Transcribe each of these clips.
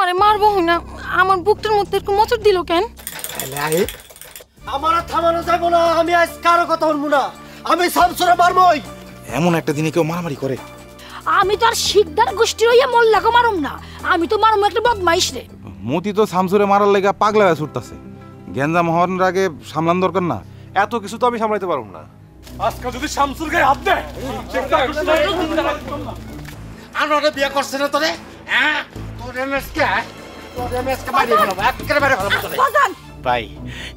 আমারে মারবো না, আমার বুকটার মধ্যে একটু মোচড় দিল কেন? আমার থামানো যাবো না, আমি আজ কারো কথা শুনবো না, আমি শামসুরে মারবই। এমন একটা দিনে কেউ মারামারি করে? আমি তো আর শিকদার গোষ্ঠী হইয়া মোল্লাকে মারুম না, আমি তো মারুম একটা বদমাইশ রে। মতি তো শামসুরে মারার লেগা পাগলা হয়ে ছুটতাছে। গেঞ্জাম হওয়ার আগে সামলান দরকার না? এত কিছু তো আমি সামলাইতে পারবো না। আজকে যদি শামসুর গায়ে হাত দেয়, আনোরে বিয়ে করছে না তোরে? হ্যাঁ, তোর এমএসকে মারি ফেলবো, একেবারে ফেলবো তোরে। ভাই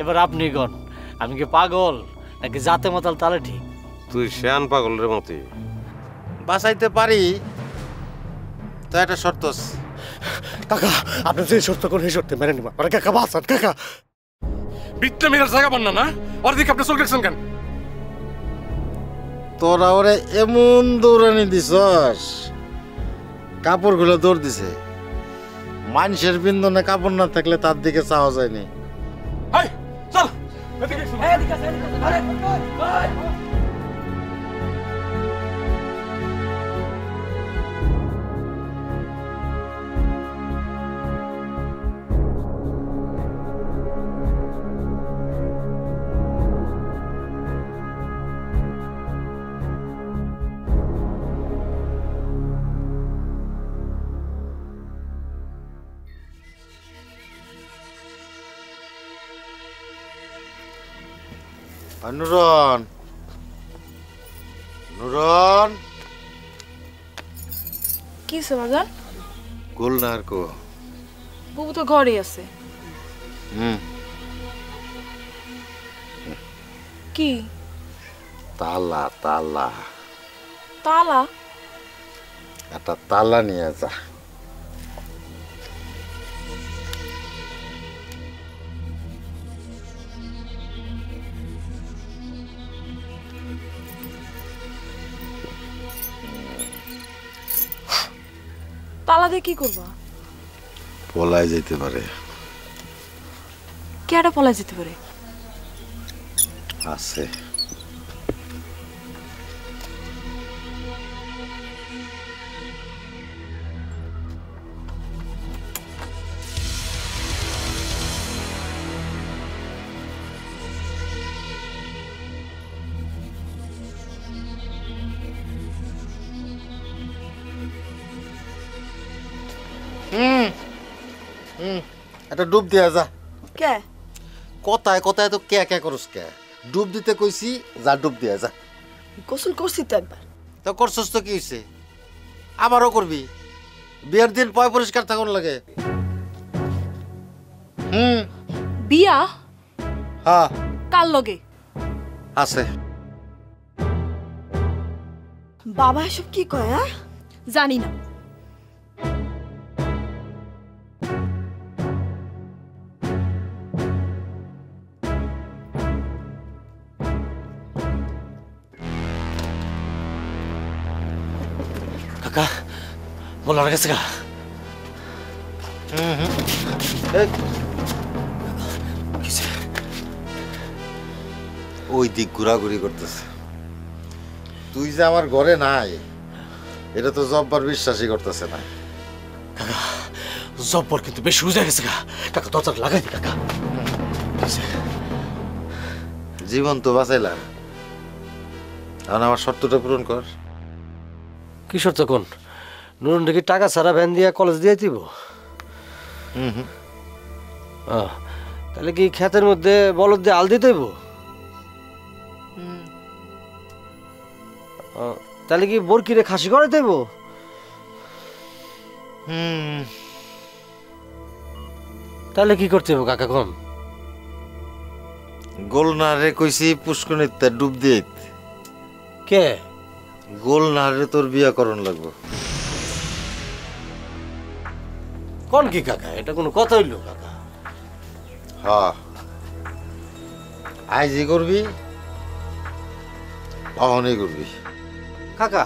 এবার আপনি গন, আমি কি পাগল নাকি জাতে মাতাল তালে ঠিক? তুই শ্যান পাগলের মতো বাঁচাইতে পারি তো একটা শর্ত আছে। কাকা আপনি যে শর্ত কোন সেই শর্তে মেনে নিবা, আরে কাকা বাঁচান কাকা। বিট্টা মেয়ের জায়গা পান না না, ওর দিকে আপনি চল গেছেন কেন? তোরা ওরে এমন দৌড়ানি দিছস, কাপড়গুলো দৌড় দিছে। মানুষের বিন্দনে কাপড় না থাকলে তার দিকে চাওয়া যায়নি। হাই চল নুরন, নুরন, কি বাজার? গোল না আর কো? বুবু তো ঘরেই আছে। কি তালা? তালা তালা? একটা তালা নিয়ে যা। তালা দিয়ে কি করবা? পলায় যেতে পারে। কেডা পলায় যেতে পারে? আছে। একটা ডুব দিয়া যা। কে? কথায় কথায় তো কে কে করস কে? ডুব দিতে কইছি, যা ডুব দিয়া যা। গোসল করছি তো একবার। তো করছস তো কি হইছে? আবারও করবি? বিয়ের দিন পয় পরিষ্কার থাকুন লাগে। বিয়া? হ্যাঁ কার লগে? আছে। বাবা এসব কি কয়? হ্যাঁ জানি না। কাকা বলার গেছে গা? ওই দিক ঘোরাঘুরি করতেছে। তুই যে আমার ঘরে নাই এটা তো জব্বার বিশ্বাসই করতেছে না। কাকা জব্বর কিন্তু বেশি উজে গেছে গা। কাকা দরজা লাগাই দি কাকা। জীবন তো বাঁচাইলাম, এখন আমার শর্তটা পূরণ কর। কি শর্ত কোন? নুন দেখি টাকা ছাড়া ভ্যান দিয়া কলেজ দিয়ে দিব? তাহলে কি ক্ষেতের মধ্যে বলদ দিয়ে আল দিতে হইব? তাহলে কি বরকিরে খাসি করে দেব? তাহলে কি করতে হবে কাকা কোন? গোলনারে কইছি পুষ্করণীতে ডুব দিয়ে। কে? গোলনারে তোর বিয়াকরণ লাগবে। কোন কি কাকা? এটা কোনো কথা হইল কাকা? হ্যাঁ আইজি করবি, অহনই করবি। কাকা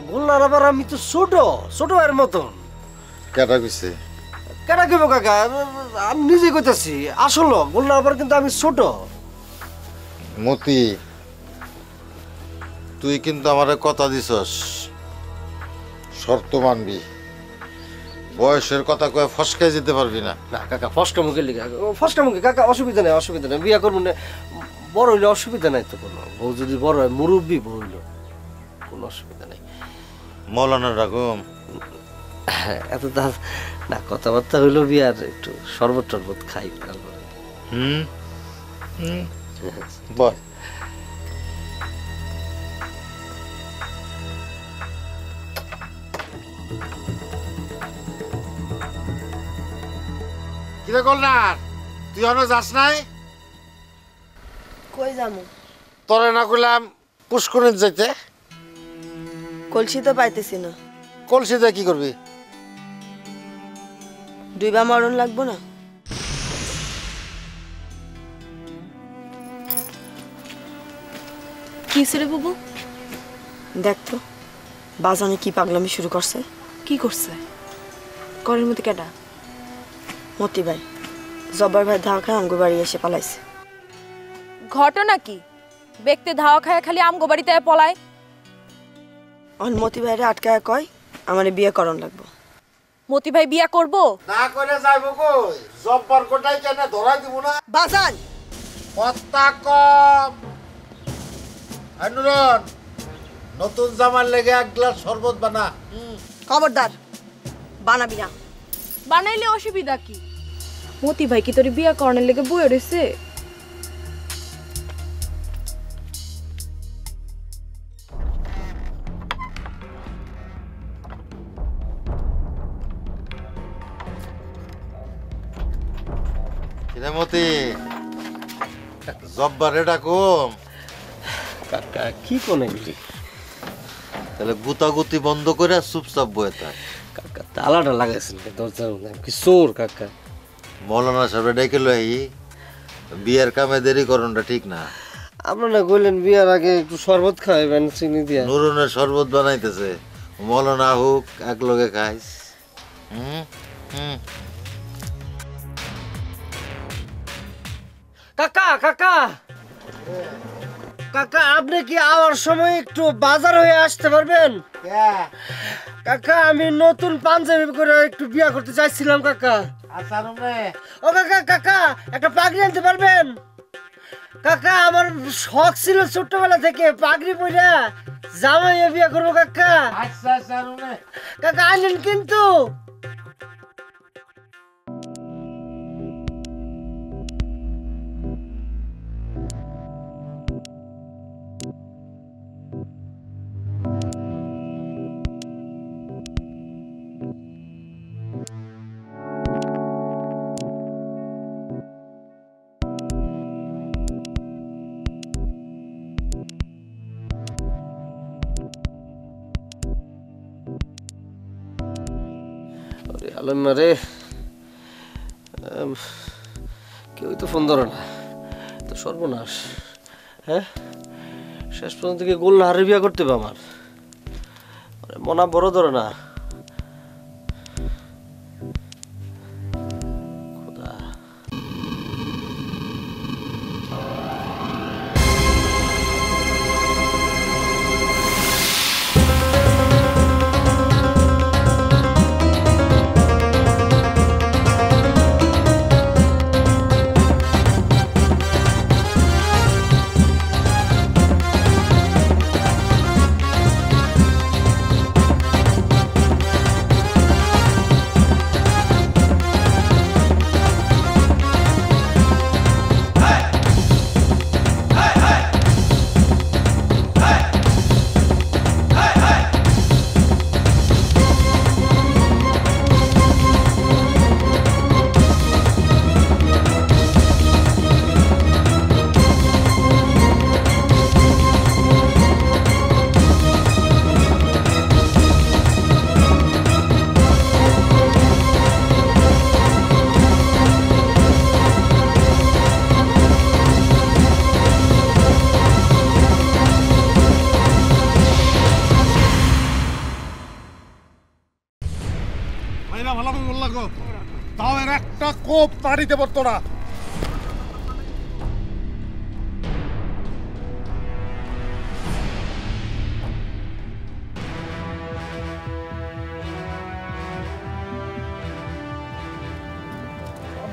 বললার আবার আমি তো ছোট ছোট ভাইয়ের মতন। কেটা কইছে? কেটা কইব কাকা? আমি নিজে কইতাছি আসল বললার আবার কিন্তু আমি ছোট। মতি তুই কিন্তু আমারে কথা দিছস, শর্ত মানবি। বয়সের কথা কয়ে ফসকায় যেতে পারবি না। না কাকা ফসকা মুখে লিখে ফসকা মুখে কাকা অসুবিধা নেই অসুবিধা নেই বিয়া করবো না বড় হইলে অসুবিধা নাই তো কোনো বউ যদি বড় হয় মুরব্বী বউ হইল কোনো অসুবিধা নেই মৌলানা রাগম এত দাস না কথাবার্তা হইলো বিয়ার একটু শরবত টরবত খাই তারপরে বল কিরে কল্যাণ তুই এখনো যাস নাই? কই যামু? তোরে না কইলাম পুষ্করিণী যাইতে। কলসি তো পাইতেছি না। কলসিতে কি করবি? ডুইবা মরণ লাগবো না? কি রে বুবু? দেখ তো বাজানে কি পাগলামি শুরু করছে। কি করছে? ঘরের মধ্যে কেডা? মতি ভাই জব্বার ভাই ধাওয়া খায় আমগো বাড়ি এসে পালাইছে। ঘটনা কি? ব্যক্তি ধাওয়া খায় খালি আমগো বাড়িতে পলায়। অন মতি ভাইরে আটকায় কয় আমারে বিয়ে করণ লাগবো। মতি ভাই বিয়া করব? না করে যাইব কই? জব্বার কোটাই কেন ধরাই দিব না? বাজান কথা কম। আনুরন নতুন জামার লেগে এক গ্লাস শরবত বানা। খবরদার বানাবি না। বানাইলে অসুবিধা কি? মতি ভাই কি তোর বিয়া করানোর লেগে বয়ে রয়েছে? মতি জব্বার এটা কম। কাকা কি কোন এগুলি? তাহলে গুতাগুতি বন্ধ করে চুপচাপ বয়ে থাক। কাকা তালাটা লাগাইছেন দরজার মধ্যে কি চোর কাকা? মৌলানা সাহেব ডেকে লই বিয়ের কামে দেরি করনটা ঠিক না। আপনারা কইলেন বিয়ার আগে একটু শরবত খাইবেন চিনি দিয়া। নুরুনের শরবত বানাইতেছে মৌলানা হুক এক লগে খাইস। কাকা কাকা কাকা আপনি কি আওয়ার সময় একটু বাজার হয়ে আসতে পারবেন? কাকা আমি নতুন পাঞ্জাবি করে একটু বিয়া করতে চাইছিলাম কাকা। ও কাকা কাকা একটা পাগড়ি আনতে পারবেন? কাকা আমার শখ ছিল ছোট্টবেলা থেকে পাগড়ি পরে জামাই বিয়া করবো কাকা। কাকা আনলেন কিন্তু। আলম্মা রে কেউ তো ফোন ধরে না তো সর্বনাশ। হ্যাঁ শেষ পর্যন্ত কি গোল না হারে বিয়া করতে হবে আমার মনা বড় ধরে না। তাও এর একটা কোপ পানিতে পড়তো না।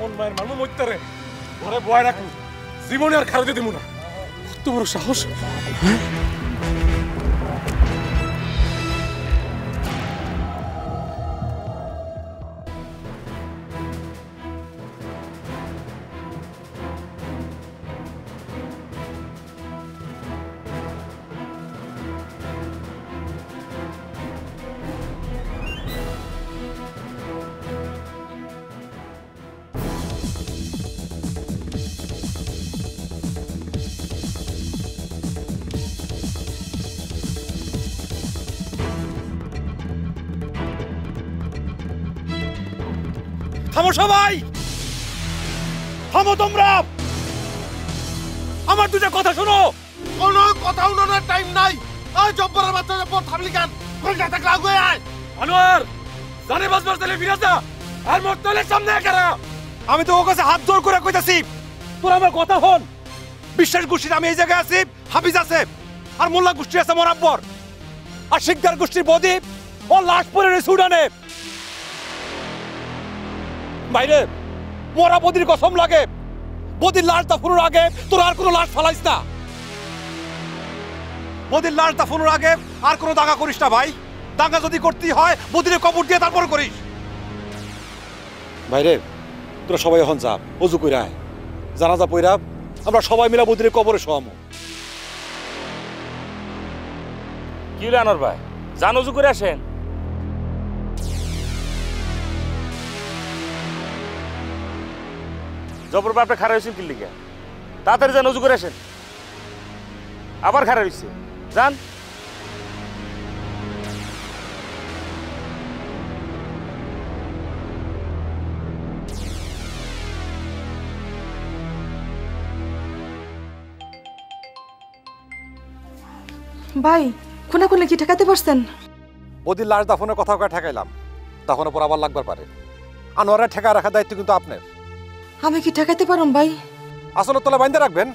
মন মায়ের মানুষ মইতারে ঘরে বয় রাখু জীবনে আর খারতে দিব না কত বড় সাহস থামো সবাই থামো তোমরা আমার দুটো কথা শোনো কোনো কথা উনানোর টাইম নাই ওই জব্বরের বাচ্চাদের পর থামলি কেন কলটা থাকলে আগুয়ে আয় আনোয়ার জানে বাসবার তাহলে বিরাজা আর মোর তলে সামনে একারা আমি তো ও কাছে হাত জোর করে কইতাছি তোর আমার কথা হন বিশ্বাস গোষ্ঠীর আমি এই জায়গায় আছি হাফিজ আছে আর মোল্লা গোষ্ঠী আছে মোরাব্বর আর শিকদার গোষ্ঠীর বদি ও লাশ পরে রে সুডানে বাইরে মোরা বদির কসম লাগে বদির লাশ দাফনের আগে তোর আর কোনো লাশ ফালাইস না বদির লাশ দাফনের আগে আর কোনো দাঙ্গা করিস না ভাই দাঙ্গা যদি করতেই হয় বদিরে কবর দিয়ে তারপর করিস বাইরে তোরা সবাই এখন যা অজু কইরা আয় জানাজা পইরা আমরা সবাই মিলা বদিরে কবরে শোয়ামু কি হলো আনোয়ার ভাই জান অজু করে আসেন জবর বাপে খারাপ হয়েছেন কি লিগা তাড়াতাড়ি যান অজু করে আসেন আবার খারাপ হয়েছে যান ভাই কোনা কোনা কি ঠেকাতে পারছেন? বদির লাশ দাফনের কথা কয়ে ঠেকাইলাম দাফনের পর আবার লাগবার পারে আনোয়ারের ঠেকা রাখার দায়িত্ব কিন্তু আপনার আমি কি ঠেকাতে পারুম ভাই? আসলে তলে বাইন্দে রাখবেন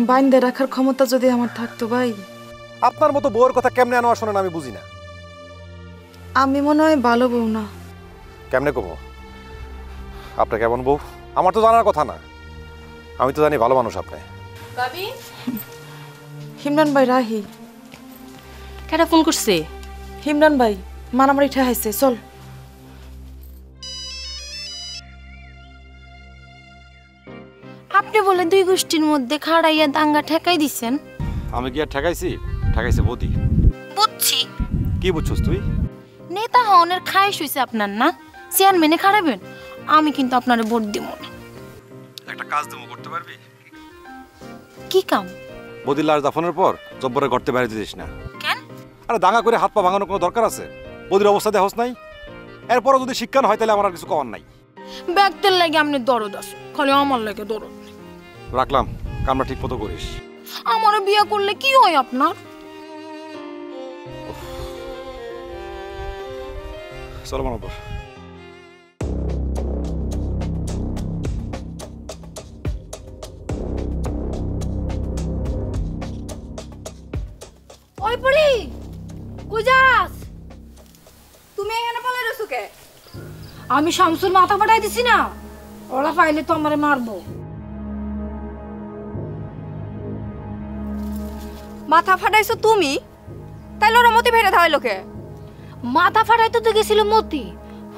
বাইন্দে রাখার ক্ষমতা যদি আমার থাকতো ভাই। আপনার মতো বউয়ের কথা কেমনে আনোয়ার শোনেন আমি বুঝি না আমি মনে হয় ভালো বউ না। কেমনে কমো আপনার কেমন বউ আমার তো জানার কথা না আমি তো জানি ভালো মানুষ আপনি ভাবি হিমরান ভাই রাহি কেটা ফোন করছে? হিমরান ভাই মারামারি ঠেকাইছে চল। আপনি বলে দুই গোষ্ঠীর মধ্যে খাড়াইয়া দাঙ্গা ঠেকাই দিছেন। আমি কি আর ঠেকাইছি ঠেকাইছে বদি বুঝছি কি বুঝছস তুই নেতা হওয়ার খায়স হইছে আপনার না চেয়ারম্যানে খাড়াবেন আমি কিন্তু আপনারে ভোট দিব না। একটা কাজ দেবো করতে পারবি কি কাম? বদির লাশ দাফনের পর জব্বরে ঘরতে বাইরে দিস না কেন? আরে দাঙ্গা করে হাত পা ভাঙানোর কোনো দরকার আছে বদির অবস্থা দেখোস নাই এরপরও যদি শিক্ষা হয় তাহলে আমার আর কিছু করার নাই ব্যাগদের লাগে আপনি দরদ আছে খালি আমার লাগে দরদ রাখলাম কামটা ঠিক মতো করিস আমার বিয়ে করলে কি হয় আপনার? চলো মানব ওই পড়ি কই যাস? তুমি এখানে পালাই রসু কে? আমি শামসুর মাথা ফাটাই দিছি না ওরা পাইলে তো আমারে মারবো। মাথা ফাটাইছো তুমি? তাইলে ওরা মতি ভেড়ে ধাওয়াইলো কে? মাথা ফাটাইতে তো গেছিল মতি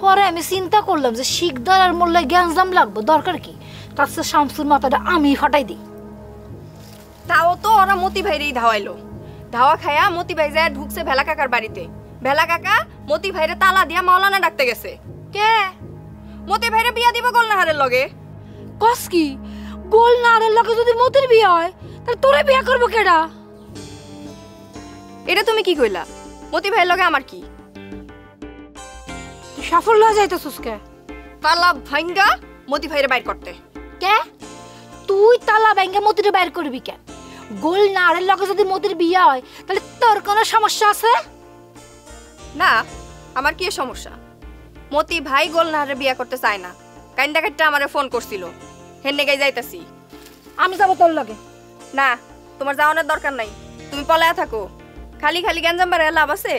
পরে আমি চিন্তা করলাম যে শিকদার আর মোল্লা গ্যাঞ্জাম লাগবে দরকার কি তার সাথে শামসুর মাথাটা আমি ফাটাই দিই। তাও তো ওরা মতি ভাইরেই ধাওয়াইলো। ধাওয়া খায়া মতি ভাই যায় ঢুকছে ভেলা কাকার বাড়িতে। ভেলা কাকা মতি ভাইরে তালা দিয়া মাওলানা ডাকতে গেছে। কে? মতি ভাইরে বিয়া দিব গোলনাহারের লগে। কস কি গোলনাহারের লগে যদি মতির বিয়ে হয় তাহলে তোরে বিয়ে করবো কেডা? এটা তুমি কি কইলা? মতি ভাইয়ের লগে আমার কি? সাফল্য হয়ে যাইতেছিস কে? তালা ভাঙ্গা মতি ভাইরে বাইর করতে। কে? তুই তালা ব্যাংকে মতিরে বাইর করবি কেন? গোলনাহারের লগে যদি মতির বিয়ে হয় তাহলে তোর কোনো সমস্যা আছে? না, আমার কি সমস্যা? মতি ভাই গোলনাহারে বিয়া করতে চায় না। কাইন্দা কাটটা আমারে ফোন করছিল। হেন্নে গাই যাইতাছি। আমি যাব তোর লগে। না, তোমার যাওয়ানোর দরকার নাই। তুমি পলায়া থাকো। খালি খালি গ্যাঞ্জাম বাড়ায় লাভ আছে?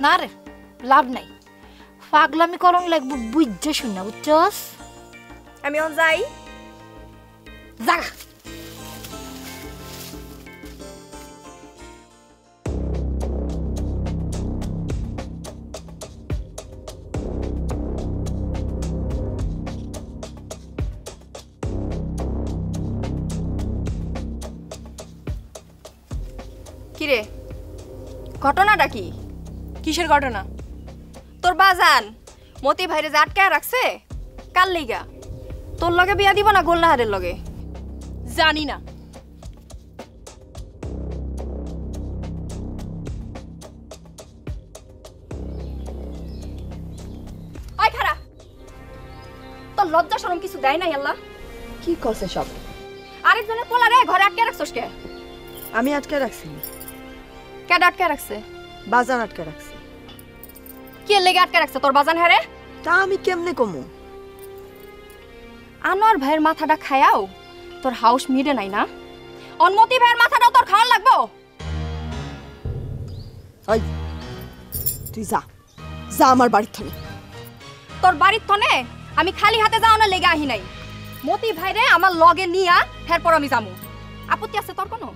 না রে লাভ নাই। পাগলামি করন লাগবো বুঝছে শুন না বুঝছস আমি এখন যাই যা কিরে ঘটনাটা কি? কিসের ঘটনা? তোর বাজান মতি ভাইরে যে আটকায় রাখছে কাল লিগা তোর লগে বিয়া দিব না গোল্লাহারের লগে? জানি না। আয় খারা, তোর লজ্জা শরম কিছু দেয় নাই আল্লাহ? কি করছে সব? আরেকজনের পোলারে ঘরে আটকে রাখছস কে? আমি আটকে রাখছি না। কেডা আটকে রাখছে? বাজান আটকে রাখছি। কে লেগে আটকে রাখছে তোর বাজান হারে? তা আমি কেমনে কমু? আনোয়ার ভাইয়ের মাথাটা খায়াও তোর হাউস মিটে নাই না? অনমতি ভাইয়ের মাথাটাও তোর খাওয়ার লাগবো? আই তুই যা যা আমার বাড়ির থনে। তোর বাড়ির থনে আমি খালি হাতে যাও না লেগে আহি নাই। মতি ভাইরে আমার লগে নিয়া এরপর আমি যামু। আপত্তি আছে তোর কোনো?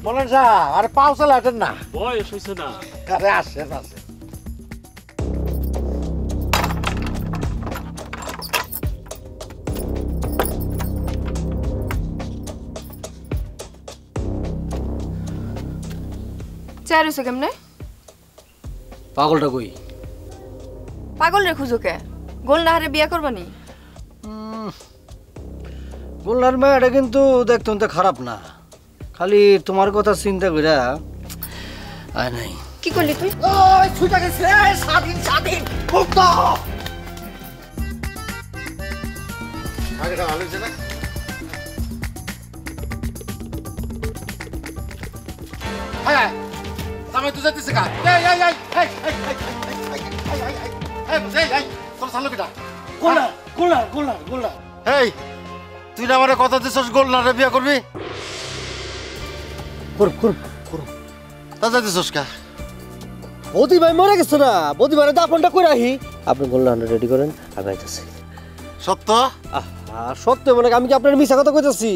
বলেন স্যার আরে পাও চালাটেন না বয়স হয়েছে না। আরে আসেন আসেন চেয়ার হইছে কেমনে? পাগলটা কই? পাগল রে খুঁজুকে গোলনাহারে বিয়া করবানি? গোল্লার মেয়েটা কিন্তু দেখতে তো খারাপ না, খালি তোমার কথা চিন্তা কইরা আয় নাই। কি করলি তুই? ওই ছুটা গেছে স্বাধীন স্বাধীন মুক্ত। আগে তো ভালো না হ্যাঁ আমি তো যাইতেছি কা এই এই এই এই এই এই তোর সালো কিটা গোল্লা গোল্লা গোল্লা গোল্লা। এই তুই না আমারে কথা দিছস গোল্লারে বিয়া করবি? করুম করুম করুম। তা যাইতেছস কা? বৌদি ভাই মরে গেছে না, বৌদি ভাই দাফনটা করে আহি। আপনি গোল্লা রেডি করেন, আমি আইতাছি। সত্য? সত্য মানে আমি কি আপনার মিছা কথা কইতাছি?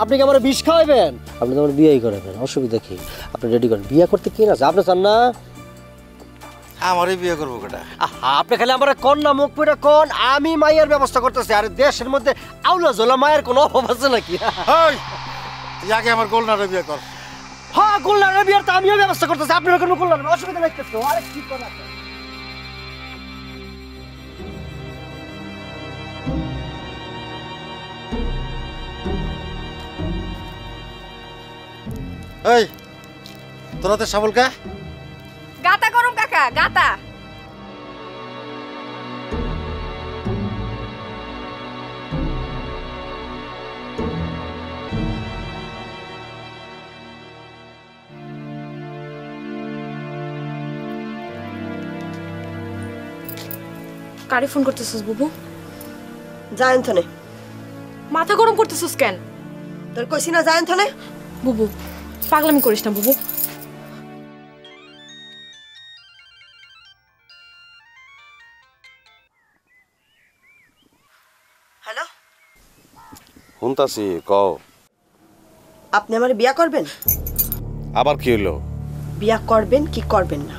আপনি কি আমার বিষ খাওয়াইবেন? আপনি তো আমার বিয়েই করাবেন, অসুবিধা কি? আপনি রেডি করেন, বিয়ে করতে কি না আপনি চান না? আমারই বিয়ে করবো কেটা? আপনি খালি আমার কোন না মুখ পুরা কোন, আমি মায়ের ব্যবস্থা করতেছি। আর দেশের মধ্যে আউলা জোলা মায়ের কোনো অভাব আছে নাকি? তুই আগে আমার গোল্লারে বিয়ে কর। হ্যাঁ গোল্লার বিয়ের তো আমিও ব্যবস্থা করতেছি, আপনার কোনো গোল্লার অসুবিধা নাই তো। আরে কি কথা এই তোরা তো সাবল কা গাতা করুম কাকা গাতা। কারে ফোন করতেছিস বুবু? যায়েন থনে। মাথা গরম করতেছিস কেন? তোর কইছি না যায়েন থনে। বুবু পাগলামি করিস না বুবু। হ্যালো শুনতাছি কও। আপনি আমার বিয়া করবেন? আবার কি হইলো? বিয়া করবেন কি করবেন না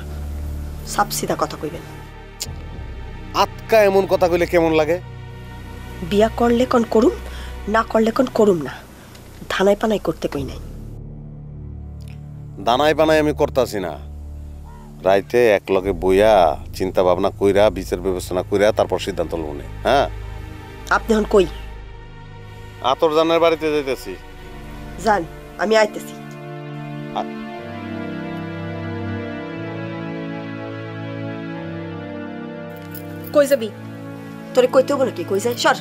সাপ সিধা কথা কইবেন। আটকা এমন কথা কইলে কেমন লাগে? বিয়া করলে কোন করুম, না করলে কোন করুম না, ধানাই পানাই করতে কই নাই। দানাই পানাই আমি করতাছি না, রাইতে এক লগে বইয়া চিন্তা ভাবনা কইরা বিচার বিবেচনা কইরা তারপর সিদ্ধান্ত লবো। হ্যাঁ আপনি হন কই? আতর জানের বাড়িতে যাইতেছি। যান, আমি আইতেছি। কই যাবি? তোরে কইতে হবো নাকি কই যায় সর